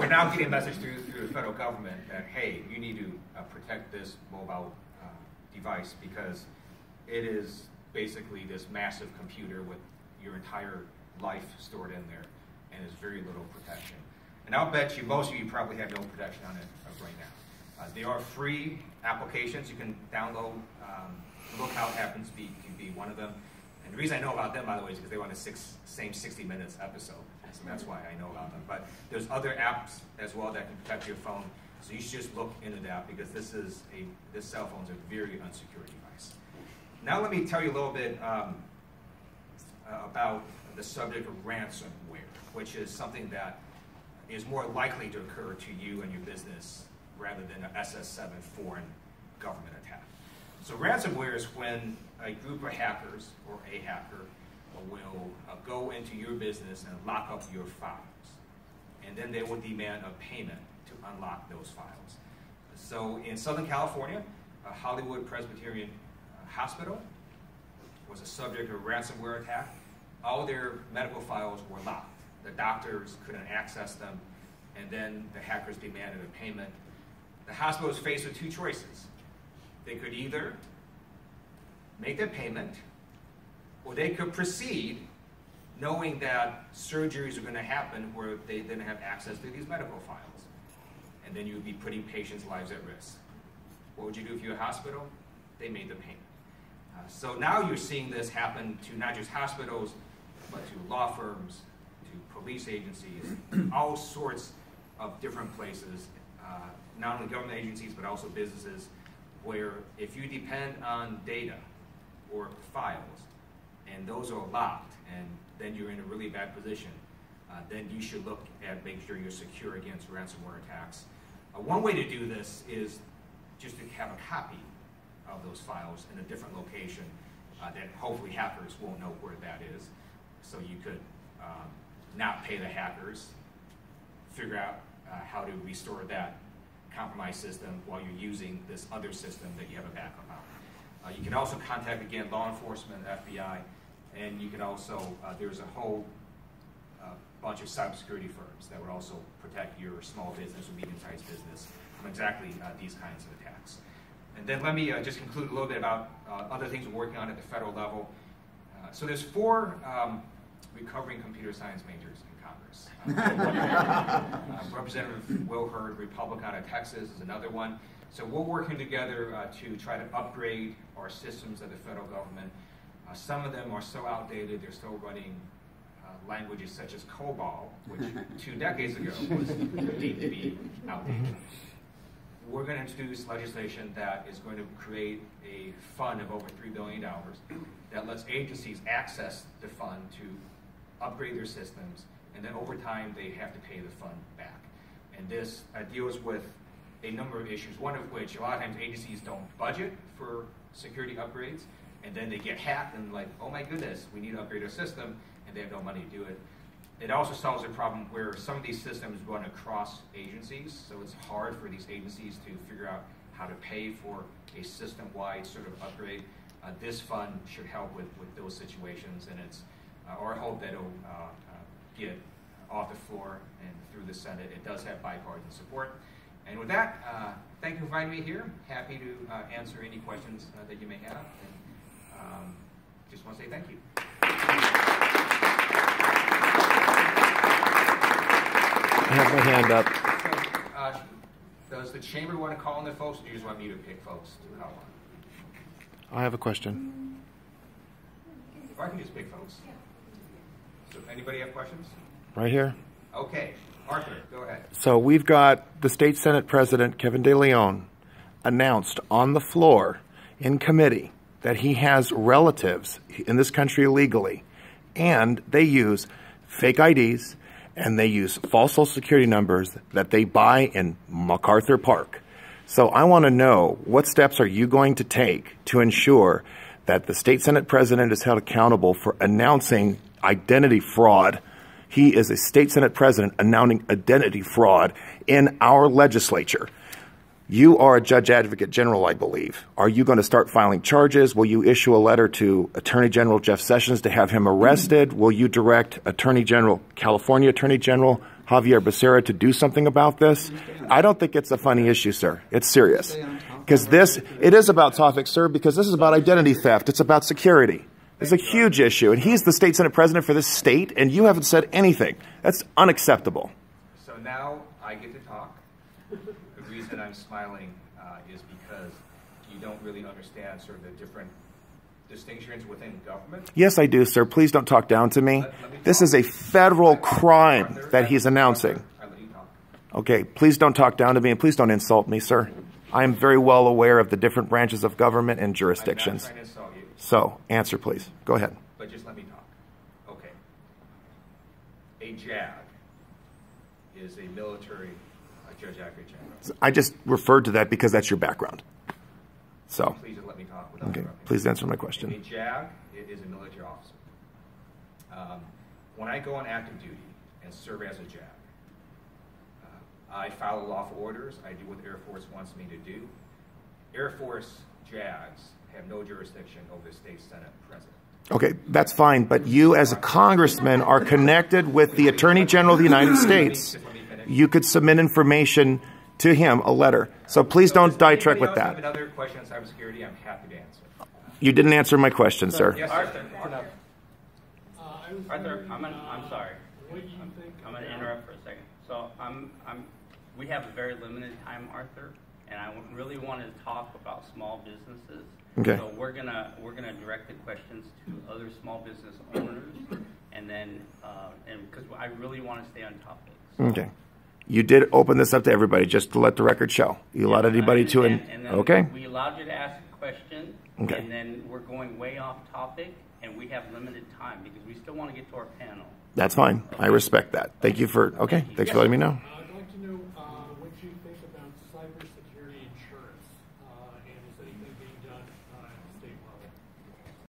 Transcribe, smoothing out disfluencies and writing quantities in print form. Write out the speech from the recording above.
we're now getting a message through the federal government that, hey, you need to protect this mobile device because it is basically this massive computer with your entire life stored in there, and there's very little protection. And I'll bet you most of you probably have no protection on it right now. They are free applications you can download. Lookout happens to be one of them. And the reason I know about them, by the way, is because they were on the same 60 Minutes episode. So that's why I know about them. But there's other apps as well that can protect your phone. So you should just look into that because this cell phone is a very unsecured device. Now let me tell you a little bit about the subject of ransomware, which is something that is more likely to occur to you and your business rather than an SS7 foreign government attack. So ransomware is when a group of hackers or a hacker will go into your business and lock up your files. And then they will demand a payment to unlock those files. So in Southern California, Hollywood Presbyterian Hospital was a subject of a ransomware attack. All their medical files were locked. The doctors couldn't access them, and then the hackers demanded a payment. The hospital was faced with two choices. They could either make the payment, or they could proceed knowing that surgeries are going to happen where they didn't have access to these medical files. And then you would be putting patients' lives at risk. What would you do if you're a hospital? They made the payment. So now you're seeing this happen to not just hospitals, but to law firms, to police agencies, all sorts of different places, not only government agencies, but also businesses, where if you depend on data or files, and those are locked, and then you're in a really bad position, then you should look at making sure you're secure against ransomware attacks. One way to do this is just to have a copy of those files in a different location that hopefully hackers won't know where that is. So you could not pay the hackers, figure out how to restore that compromised system while you're using this other system that you have a backup on. You can also contact, again, law enforcement, FBI, and you can also, there's a whole bunch of cybersecurity firms that would also protect your small business or medium-sized business from exactly these kinds of attacks. And then let me just conclude a little bit about other things we're working on at the federal level. So there's 4 recovering computer science majors in Congress. Representative Will Hurd, Republican out of Texas, is another one. So we're working together to try to upgrade our systems at the federal government. Some of them are so outdated, they're still running languages such as COBOL, which 2 decades ago was deemed to be outdated. We're going to introduce legislation that is going to create a fund of over $3 billion that lets agencies access the fund to upgrade their systems, and then over time they have to pay the fund back. And this deals with a number of issues, one of which a lot of times agencies don't budget for security upgrades, and then they get hacked and like, oh my goodness, we need to upgrade our system, and they have no money to do it. It also solves a problem where some of these systems run across agencies, so it's hard for these agencies to figure out how to pay for a system-wide sort of upgrade. This fund should help with those situations, and it's our hope that it'll get off the floor and through the Senate. It does have bipartisan support. And with that, thank you for inviting me here. Happy to answer any questions that you may have, and just want to say thank you. I have my hand up. So, does the chamber want to call on the folks, or do you just want me to pick folks to call on? I have a question. Or I can just pick folks. So anybody have questions? Right here. Okay. Arthur, go ahead. So we've got the State Senate President, Kevin De Leon, announced on the floor in committee that he has relatives in this country illegally, and they use fake IDs, and they use false social security numbers that they buy in MacArthur Park. So I want to know, what steps are you going to take to ensure that the State Senate President is held accountable for announcing identity fraud? He is a State Senate President announcing identity fraud in our legislature. You are a Judge Advocate General, I believe. Are you going to start filing charges? Will you issue a letter to Attorney General Jeff Sessions to have him arrested? Will you direct California Attorney General Javier Becerra to do something about this. I don't think it's a funny issue, sir. It's serious. Because it is about topic, sir, because this is about identity theft. It's about security. It's a huge issue. And he's the state Senate president for this state, and you haven't said anything. That's unacceptable. So now I get to talk. The reason I'm smiling is because you don't really understand sort of the different distinctions within government. Yes, I do, sir. Please don't talk down to me. This is a federal crime that he's announcing. Okay, please don't talk down to me, and please don't insult me, sir. I am very well aware of the different branches of government and jurisdictions. I'm not trying to insult you. So, answer, please. Go ahead. But just let me talk. Okay. A JAG is a military Judge Advocate General. I just referred to that because that's your background. So, please just let me talk without okay, interrupting. please answer my question. A JAG is a military officer. When I go on active duty and serve as a JAG, I follow lawful orders. I do what the Air Force wants me to do. Air Force JAGs have no jurisdiction over the state Senate president. Okay, that's fine, but you as a congressman are connected with the Attorney General of the United States. You could submit information to him, a letter. So please don't diatribe with that. If another question on cybersecurity, I'm happy to answer. You didn't answer my question, sir. Yes, Arthur, Arthur, I'm sorry. I'm going to interrupt for a second. So we have a very limited time, Arthur, and I really want to talk about small businesses. Okay. So we're gonna direct the questions to other small business owners, and then and because I really want to stay on topic. So. Okay. You did open this up to everybody, just to let the record show. You allowed anybody to. And then okay. We allowed you to ask a question, okay. And then we're going way off topic, and we have limited time because we still want to get to our panel. That's fine. Okay. I respect that. Thank you for. Okay. Thanks for letting me know. I'd like to know what you think about cybersecurity in